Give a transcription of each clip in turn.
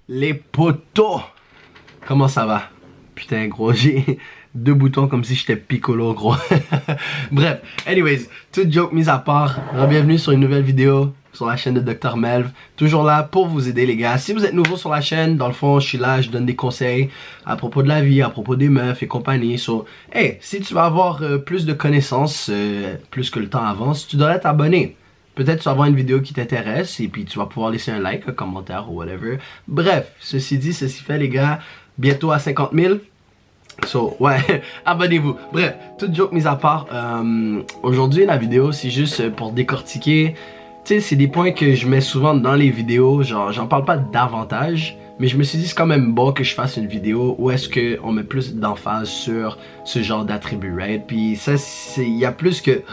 Les potos! Comment ça va? Putain gros, j'ai deux boutons comme si j'étais piccolo gros. Bref, anyways, toute joke mise à part, bienvenue sur une nouvelle vidéo sur la chaîne de Dr Melv. Toujours là pour vous aider les gars. Si vous êtes nouveau sur la chaîne, dans le fond je suis là, je donne des conseils à propos de la vie, à propos des meufs et compagnie. So, hey, si tu vas avoir plus de connaissances, plus que le temps avance, tu devrais t'abonner. Peut-être tu vas avoir une vidéo qui t'intéresse et puis tu vas pouvoir laisser un like, un commentaire ou whatever. Bref, ceci dit, ceci fait les gars, bientôt à 50 000. So, ouais, abonnez-vous. Bref, toute joke mise à part, aujourd'hui la vidéo c'est juste pour décortiquer. Tu sais, c'est des points que je mets souvent dans les vidéos, genre j'en parle pas davantage. Mais je me suis dit c'est quand même bon que je fasse une vidéo où est-ce qu'on met plus d'emphase sur ce genre d'attributs, right? Puis ça, il y a plus que,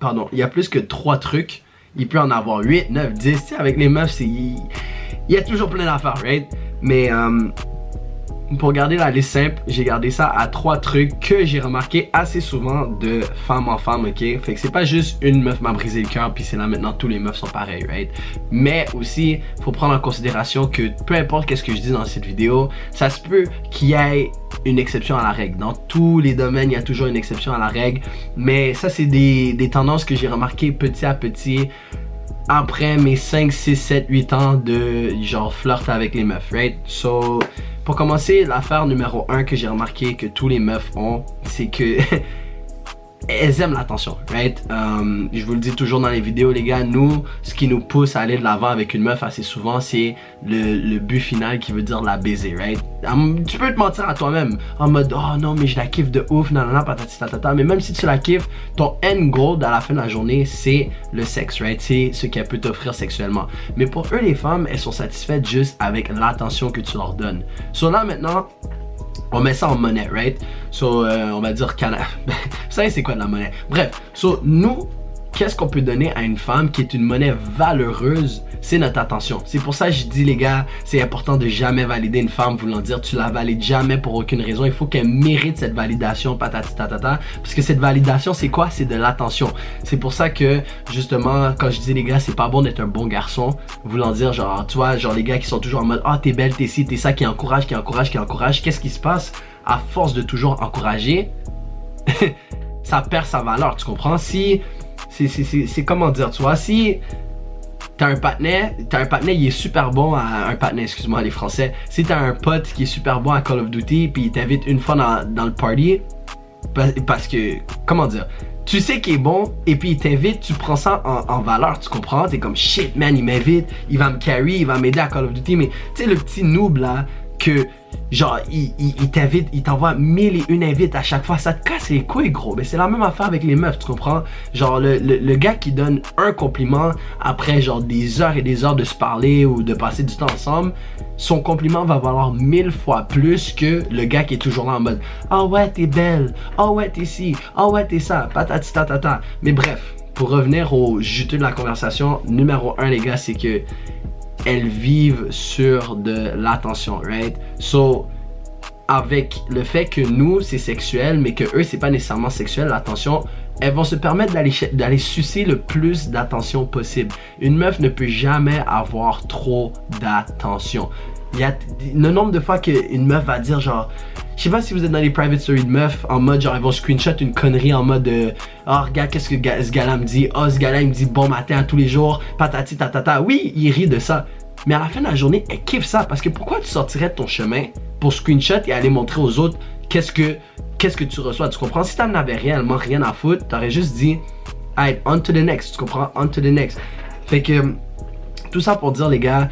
pardon, il y a plus que 3 trucs. Il peut en avoir 8, 9, 10, tu sais, avec les meufs, il y a toujours plein d'affaires, right? Mais pour garder la liste simple, j'ai gardé ça à 3 trucs que j'ai remarqué assez souvent de femme en femme, ok? Fait que c'est pas juste une meuf m'a brisé le cœur puis c'est là maintenant tous les meufs sont pareils, right? Mais aussi, faut prendre en considération que peu importe qu'est-ce que je dis dans cette vidéo, ça se peut qu'il y ait une exception à la règle. Dans tous les domaines, il y a toujours une exception à la règle. Mais ça, c'est des tendances que j'ai remarquées petit à petit après mes 5, 6, 7, 8 ans de genre flirt avec les meufs, right? So, pour commencer, l'affaire numéro 1 que j'ai remarqué que tous les meufs ont, c'est que elles aiment l'attention, right? Je vous le dis toujours dans les vidéos, les gars, nous, ce qui nous pousse à aller de l'avant avec une meuf assez souvent, c'est le but final qui veut dire la baiser, right? Tu peux te mentir à toi-même en mode, oh non, mais je la kiffe de ouf, nanana, patati tatata, mais même si tu la kiffes, ton end goal à la fin de la journée, c'est le sexe, right? C'est ce qu'elle peut t'offrir sexuellement. Mais pour eux, les femmes, elles sont satisfaites juste avec l'attention que tu leur donnes. So là, maintenant, on met ça en monnaie, right? So, on va dire Canada. Vous savez c'est quoi de la monnaie? Bref, so, nous, qu'est-ce qu'on peut donner à une femme qui est une monnaie valeureuse? C'est notre attention. C'est pour ça que je dis, les gars, c'est important de jamais valider une femme, voulant dire tu la valides jamais pour aucune raison. Il faut qu'elle mérite cette validation, patati tatata. Parce que cette validation, c'est quoi? C'est de l'attention. C'est pour ça que, justement, quand je dis les gars, c'est pas bon d'être un bon garçon, voulant dire, genre, tu vois, genre les gars qui sont toujours en mode, ah, t'es belle, t'es ci, t'es ça, qui encourage, qui encourage, qui encourage. Qu'est-ce qui se passe? À force de toujours encourager, ça perd sa valeur, tu comprends? Si, c'est comment dire, tu vois, si t'as un partenaire, il est super bon à un partenaire, excuse-moi les français. Si t'as un pote qui est super bon à Call of Duty, puis il t'invite une fois dans le party, parce que, comment dire, tu sais qu'il est bon, et puis il t'invite, tu prends ça en valeur, tu comprends? T'es comme shit man, il m'invite, il va me carry, il va m'aider à Call of Duty, mais tu sais le petit noob là, que genre il t'invite, il t'envoie 1001 invites à chaque fois, ça te casse les couilles gros. Mais c'est la même affaire avec les meufs, tu comprends? Genre le gars qui donne un compliment après genre des heures et des heures de se parler ou de passer du temps ensemble, son compliment va valoir 1000 fois plus que le gars qui est toujours là en mode ah ouais t'es belle, ah ouais t'es ci, ah ouais t'es ça, patati tatata. Mais bref, pour revenir au juteux de la conversation, numéro 1 les gars, c'est que elles vivent sur de l'attention, right? So, avec le fait que nous, c'est sexuel, mais que eux, c'est pas nécessairement sexuel, l'attention, elles vont se permettre d'aller sucer le plus d'attention possible. Une meuf ne peut jamais avoir trop d'attention. Il y a le nombre de fois qu'une meuf va dire genre, je sais pas si vous êtes dans les private stories de meufs, en mode genre elles vont screenshot une connerie en mode oh regarde qu'est-ce que ce gars-là me dit, oh ce gars-là il me dit bon matin à tous les jours, patati tatata. Oui, il rit de ça, mais à la fin de la journée, elle kiffe ça, parce que pourquoi tu sortirais de ton chemin pour screenshot et aller montrer aux autres qu'est-ce que tu reçois, tu comprends? Si t'en avais réellement rien à foutre, t'aurais juste dit alright, on to the next, tu comprends? On to the next. Fait que tout ça pour dire les gars,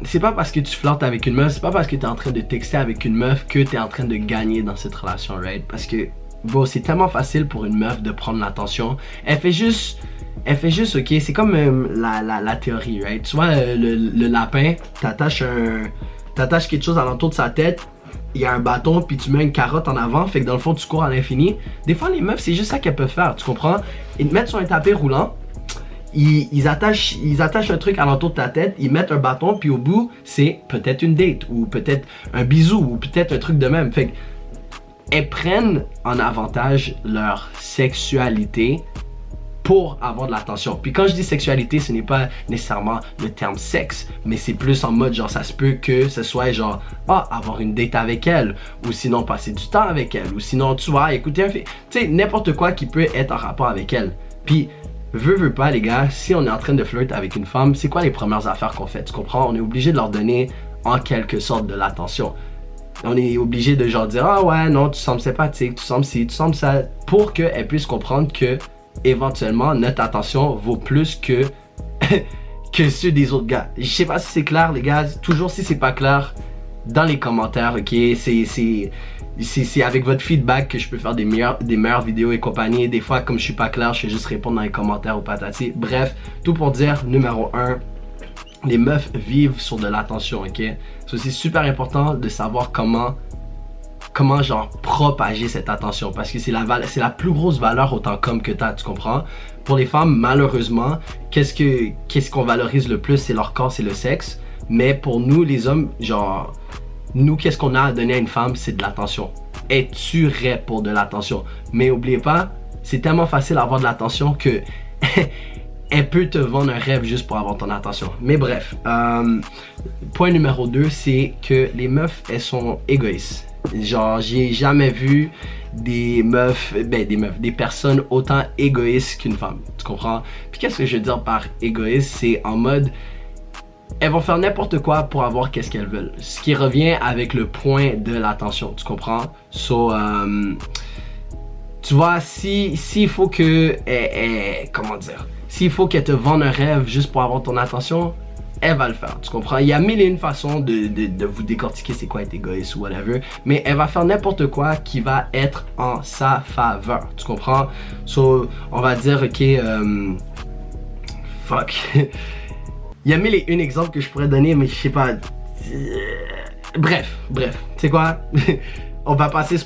c'est pas parce que tu flirtes avec une meuf, c'est pas parce que t'es en train de texter avec une meuf que t'es en train de gagner dans cette relation, right? Parce que bon, c'est tellement facile pour une meuf de prendre l'attention. Elle fait juste, ok, c'est comme la théorie, right? Tu vois, le lapin, t'attaches quelque chose à l'entour de sa tête, il y a un bâton, puis tu mets une carotte en avant, fait que dans le fond, tu cours à l'infini. Des fois, les meufs, c'est juste ça qu'elles peuvent faire, tu comprends? Ils te mettent sur un tapis roulant, ils attachent un truc à l'entour de ta tête, ils mettent un bâton, puis au bout, c'est peut-être une date, ou peut-être un bisou, ou peut-être un truc de même. Fait que, elles prennent en avantage leur sexualité pour avoir de l'attention. Puis quand je dis sexualité, ce n'est pas nécessairement le terme sexe, mais c'est plus en mode genre ça se peut que ce soit genre avoir une date avec elle, ou sinon passer du temps avec elle, ou sinon tu vois écouter un film, tu sais n'importe quoi qui peut être en rapport avec elle. Puis veux pas les gars, si on est en train de flirter avec une femme, c'est quoi les premières affaires qu'on fait? Tu comprends? On est obligé de leur donner en quelque sorte de l'attention. On est obligé de genre dire ah ouais non tu sembles sympathique, tu sembles ci, tu sembles ça, pour qu'elle puisse comprendre que éventuellement notre attention vaut plus que que ceux des autres gars. Je sais pas si c'est clair les gars, toujours si c'est pas clair dans les commentaires, ok, c'est avec votre feedback que je peux faire des meilleures vidéos et compagnie. Des fois comme je suis pas clair, je fais juste répondre dans les commentaires ou patati. Bref, tout pour dire numéro 1, les meufs vivent sur de l'attention, ok? C'est super important de savoir comment genre propager cette attention parce que c'est la plus grosse valeur autant qu'homme que t'as, tu comprends? Pour les femmes, malheureusement, qu'est-ce qu'on valorise le plus? C'est leur corps, c'est le sexe. Mais pour nous, les hommes, genre, nous, qu'est-ce qu'on a à donner à une femme? C'est de l'attention. Elle tuerait pour de l'attention. Mais oubliez pas, c'est tellement facile d'avoir de l'attention que elle peut te vendre un rêve juste pour avoir ton attention. Mais bref, point numéro 2, c'est que les meufs, elles sont égoïstes. Genre, j'ai jamais vu des personnes autant égoïstes qu'une femme. Tu comprends? Puis qu'est-ce que je veux dire par égoïste? C'est en mode, elles vont faire n'importe quoi pour avoir qu'est-ce qu'elles veulent. Ce qui revient avec le point de l'attention. Tu comprends? So, tu vois, s'il faut que, comment dire? S'il faut qu'elle te vende un rêve juste pour avoir ton attention, elle va le faire, tu comprends? Il y a mille et une façons de vous décortiquer c'est quoi être égoïste ou whatever, mais elle va faire n'importe quoi qui va être en sa faveur, tu comprends? So, on va dire, ok, fuck. Il y a mille et une exemples que je pourrais donner, mais je sais pas. Bref, tu sais quoi? On va passer ce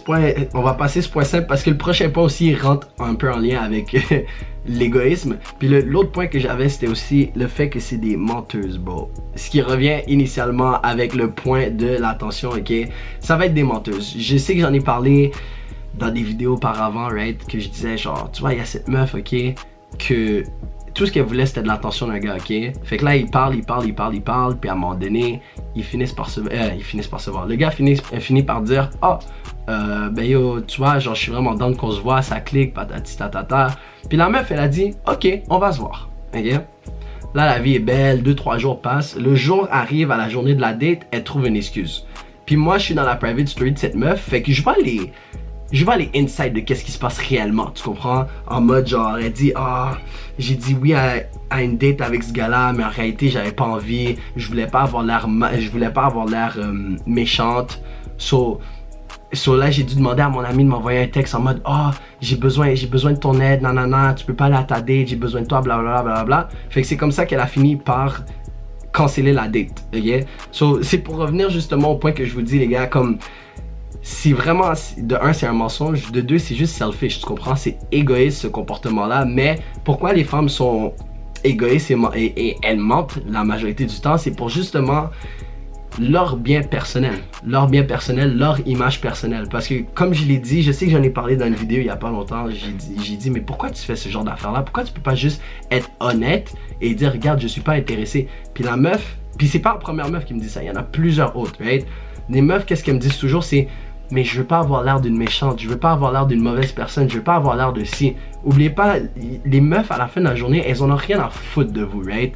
point simple parce que le prochain point aussi rentre un peu en lien avec l'égoïsme. Puis l'autre point que j'avais, c'était aussi le fait que c'est des menteuses, bro. Ce qui revient initialement avec le point de l'attention, ok? Ça va être des menteuses. Je sais que j'en ai parlé dans des vidéos auparavant, right? Que je disais genre, tu vois, il y a cette meuf, ok? Que tout ce qu'elle voulait, c'était de l'attention d'un gars, ok? Fait que là, il parle, puis à un moment donné, ils finissent par se voir. Le gars finit par dire, ben yo, tu vois, genre, je suis vraiment down qu'on se voit, ça clique, patati tatata. Puis la meuf, elle a dit, ok, on va se voir, ok? Là, la vie est belle, 2-3 jours passent. Le jour arrive à la journée de la date, elle trouve une excuse. Puis moi, je suis dans la private story de cette meuf, fait que je vois les insights de qu'est-ce qui se passe réellement, tu comprends? En mode genre, elle dit, j'ai dit oui à une date avec ce gars-là, mais en réalité, j'avais pas envie, je voulais pas avoir l'air méchante. So là, j'ai dû demander à mon ami de m'envoyer un texte en mode, j'ai besoin de ton aide, nanana, tu peux pas aller à ta date, j'ai besoin de toi, blablabla. Fait que c'est comme ça qu'elle a fini par canceller la date, ok? So, c'est pour revenir justement au point que je vous dis, les gars, comme, si vraiment, de un, c'est un mensonge, de deux, c'est juste selfish, tu comprends? C'est égoïste ce comportement-là, mais pourquoi les femmes sont égoïstes et elles mentent la majorité du temps, c'est pour justement leur bien personnel, leur image personnelle. Parce que comme je l'ai dit, je sais que j'en ai parlé dans une vidéo il y a pas longtemps, j'ai dit mais pourquoi tu fais ce genre d'affaires-là? Pourquoi tu peux pas juste être honnête et dire regarde, je suis pas intéressé? Puis la meuf, puis c'est pas la première meuf qui me dit ça, il y en a plusieurs autres, right? Les meufs, qu'est-ce qu'elles me disent toujours, c'est mais je veux pas avoir l'air d'une méchante, je veux pas avoir l'air d'une mauvaise personne, je veux pas avoir l'air de ci. Oubliez pas, les meufs à la fin de la journée, elles en ont rien à foutre de vous, right?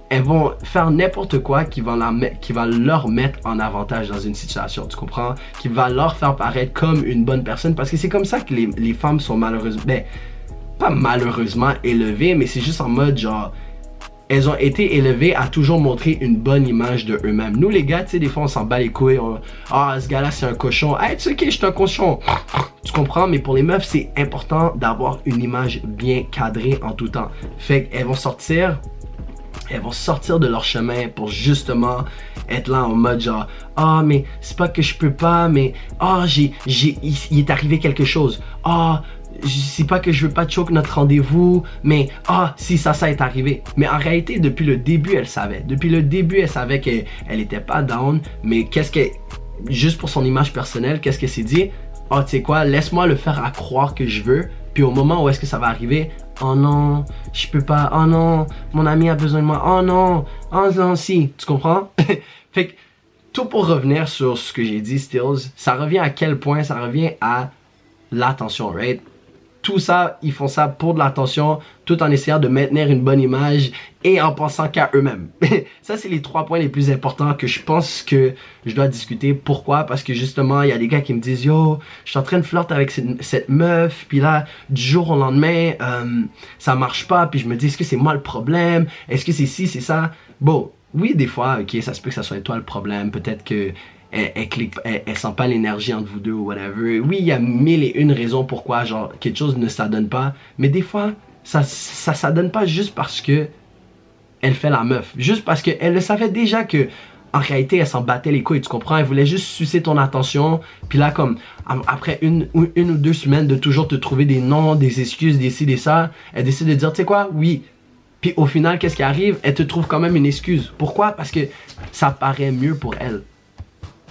Elles vont faire n'importe quoi qui va leur mettre en avantage dans une situation, tu comprends? Qui va leur faire paraître comme une bonne personne, parce que c'est comme ça que les femmes sont malheureusement, pas malheureusement élevées, mais c'est juste en mode genre, elles ont été élevées à toujours montrer une bonne image de eux-mêmes. Nous les gars, tu sais, des fois on s'en bat les couilles, ce gars-là c'est un cochon, hey, tu sais, ok, je suis un cochon, tu comprends? Mais pour les meufs, c'est important d'avoir une image bien cadrée en tout temps. Fait qu'elles vont sortir de leur chemin pour justement être là en mode genre mais c'est pas que je peux pas, mais il est arrivé quelque chose, c'est pas que je veux pas choke notre rendez-vous, mais si ça est arrivé. Mais en réalité, depuis le début, elle savait. Depuis le début, elle savait qu'elle était pas down, mais juste pour son image personnelle, qu'est-ce qu'elle s'est dit? Tu sais quoi, laisse-moi le faire à croire que je veux, puis au moment où est-ce que ça va arriver, oh non, je peux pas, oh non, mon ami a besoin de moi, oh non, si, tu comprends? Fait que, tout pour revenir sur ce que j'ai dit, Stills, ça revient à quel point? Ça revient à l'attention, right? Tout ça, ils font ça pour de l'attention, tout en essayant de maintenir une bonne image et en pensant qu'à eux-mêmes. Ça, c'est les 3 points les plus importants que je pense que je dois discuter. Pourquoi? Parce que justement, il y a des gars qui me disent « Yo, je suis en train de flirter avec cette meuf, puis là, du jour au lendemain, ça marche pas. » Puis je me dis « Est-ce que c'est moi le problème? Est-ce que c'est ci, c'est ça? » Bon, oui, des fois, ok, ça se peut que ça soit toi le problème. Peut-être que elle sent pas l'énergie entre vous deux ou whatever. Oui, il y a 1001 raisons pourquoi genre quelque chose ne s'adonne pas, mais des fois ça s'adonne pas juste parce que elle fait la meuf, juste parce que elle le savait déjà que en réalité elle s'en battait les couilles, tu comprends? Elle voulait juste sucer ton attention, puis là comme après une ou 2 semaines de toujours te trouver des noms, des excuses, des ci, des ça, elle décide de dire tu sais quoi, oui. Puis au final qu'est-ce qui arrive? Elle te trouve quand même une excuse. Pourquoi? Parce que ça paraît mieux pour elle.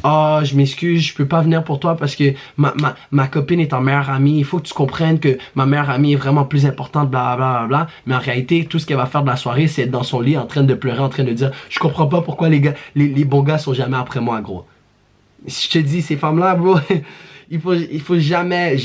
Ah, je m'excuse, je peux pas venir pour toi parce que ma copine est ta meilleure amie. Il faut que tu comprennes que ma meilleure amie est vraiment plus importante, bla bla bla. Mais en réalité, tout ce qu'elle va faire de la soirée, c'est être dans son lit en train de pleurer, en train de dire je comprends pas pourquoi les bons gars sont jamais après moi, gros. Je te dis, ces femmes-là, bro, il faut jamais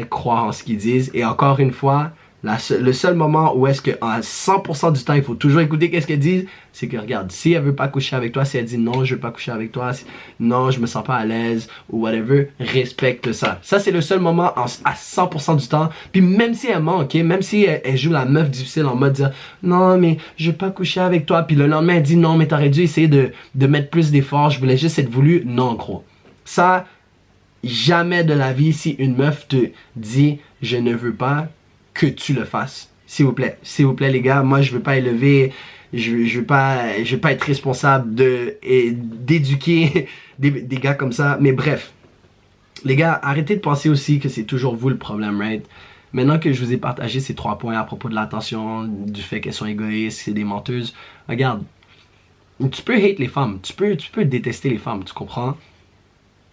croire en ce qu'ils disent. Et encore une fois, le seul moment où est-ce que à 100% du temps il faut toujours écouter qu'est-ce qu'elle dit, c'est que regarde, si elle veut pas coucher avec toi, si elle dit non je veux pas coucher avec toi, non je me sens pas à l'aise ou whatever, respecte ça. Ça c'est le seul moment à 100% du temps. Puis même si elle ment, ok, même si elle joue la meuf difficile en mode dire non mais je veux pas coucher avec toi, puis le lendemain elle dit non mais t'aurais dû essayer de mettre plus d'efforts, je voulais juste être voulu, non gros. Ça, jamais de la vie si une meuf te dit je ne veux pas, que tu le fasses, s'il vous plaît les gars. Moi je veux pas élever, je veux pas être responsable d'éduquer des gars comme ça, mais bref les gars, arrêtez de penser aussi que c'est toujours vous le problème, right? Maintenant que je vous ai partagé ces 3 points à propos de l'attention, du fait qu'elles sont égoïstes, c'est des menteuses, regarde, tu peux hate les femmes, tu peux détester les femmes, tu comprends?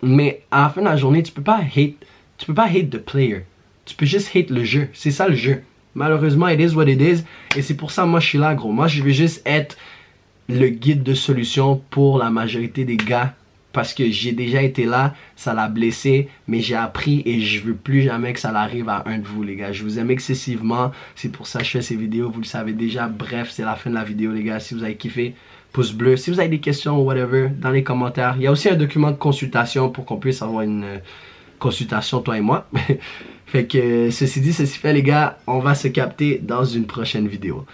Mais à la fin de la journée, tu peux pas hate the player. Tu peux juste hate le jeu. C'est ça le jeu. Malheureusement, it is what it is. Et c'est pour ça, moi, je suis là, gros. Moi, je veux juste être le guide de solution pour la majorité des gars. Parce que j'ai déjà été là, ça l'a blessé, mais j'ai appris et je veux plus jamais que ça l'arrive à un de vous, les gars. Je vous aime excessivement. C'est pour ça que je fais ces vidéos. Vous le savez déjà. Bref, c'est la fin de la vidéo, les gars. Si vous avez kiffé, pouce bleu. Si vous avez des questions ou whatever, dans les commentaires. Il y a aussi un document de consultation pour qu'on puisse avoir une consultation, toi et moi. Fait que ceci dit, ceci fait les gars, on va se capter dans une prochaine vidéo.